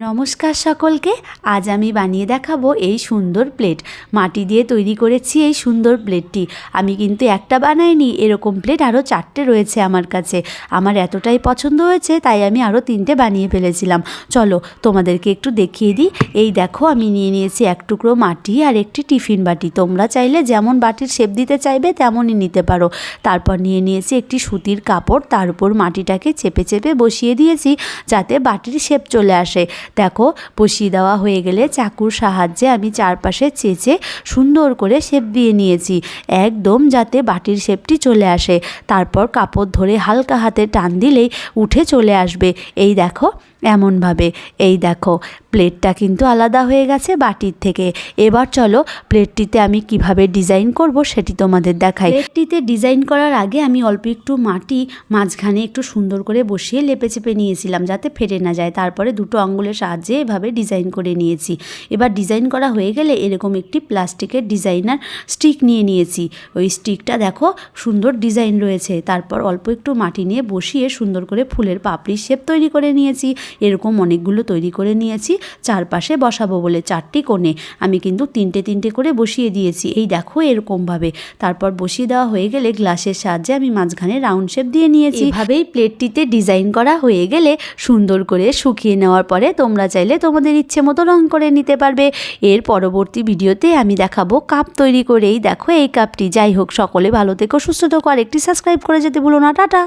নমস্কার সকলকে। আজ আমি বানিয়ে দেখাবো এই সুন্দর প্লেট। মাটি দিয়ে তৈরি করেছি এই সুন্দর প্লেটটি। আমি কিন্তু একটা বানাইনি, এরকম প্লেট আরও 4টে রয়েছে আমার কাছে। আমার এতটাই পছন্দ হয়েছে তাই আমি আরও 3টে বানিয়ে ফেলেছিলাম। চলো তোমাদেরকে একটু দেখিয়ে দিই। এই দেখো, আমি নিয়ে নিয়েছি এক টুকরো মাটি আর একটি টিফিন বাটি। তোমরা চাইলে যেমন বাটির শেপ দিতে চাইবে তেমনই নিতে পারো। তারপর নিয়ে নিয়েছি একটি সুতির কাপড়, তার উপর মাটিটাকে চেপে চেপে বসিয়ে দিয়েছি যাতে বাটির শেপ চলে আসে। দেখো, বসিয়ে দেওয়া হয়ে গেলে চাকুর সাহায্যে আমি চারপাশে চেঁচে সুন্দর করে শেপ দিয়ে নিয়েছি, একদম যাতে বাটির শেপটি চলে আসে। তারপর কাপড় ধরে হালকা হাতে টান দিলেই উঠে চলে আসবে। এই দেখো, এমনভাবে। এই দেখো, প্লেটটা কিন্তু আলাদা হয়ে গেছে বাটির থেকে। এবার চলো প্লেটটিতে আমি কিভাবে ডিজাইন করব সেটি তোমাদের দেখাই। প্লেটটিতে ডিজাইন করার আগে আমি অল্প একটু মাটি মাঝখানে একটু সুন্দর করে বসিয়ে লেপে চেপে নিয়েছিলাম যাতে ফেটে না যায়। তারপরে দুটো আঙ্গুলের সাহায্যে এভাবে ডিজাইন করে নিয়েছি। এবার ডিজাইন করা হয়ে গেলে এরকম একটি প্লাস্টিকের ডিজাইনার স্টিক নিয়ে নিয়েছি। ওই স্টিকটা দেখো সুন্দর ডিজাইন রয়েছে। তারপর অল্প একটু মাটি নিয়ে বসিয়ে সুন্দর করে ফুলের পাপড়ির শেপ তৈরি করে নিয়েছি। এরকম অনেকগুলো তৈরি করে নিয়েছি চারপাশে বসাবো বলে। 4টি কোণে আমি কিন্তু 3টে করে বসিয়ে দিয়েছি। এই দেখো, এরকমভাবে। তারপর বসিয়ে দেওয়া হয়ে গেলে গ্লাসের সাহায্যে আমি মাঝখানে রাউন্ড শেপ দিয়ে নিয়েছি। এভাবেই প্লেটটিতে ডিজাইন করা হয়ে গেলে সুন্দর করে শুকিয়ে নেওয়ার পরে তোমরা চাইলে তোমাদের ইচ্ছে মতো রং করে নিতে পারবে। এর পরবর্তী ভিডিওতে আমি দেখাবো কাপ তৈরি করেই। দেখো এই কাপটি। যাই হোক, সকলে ভালো থেকো, সুস্থ থেকো, আর একটি সাবস্ক্রাইব করে যেতে ভুলো না। টাটা।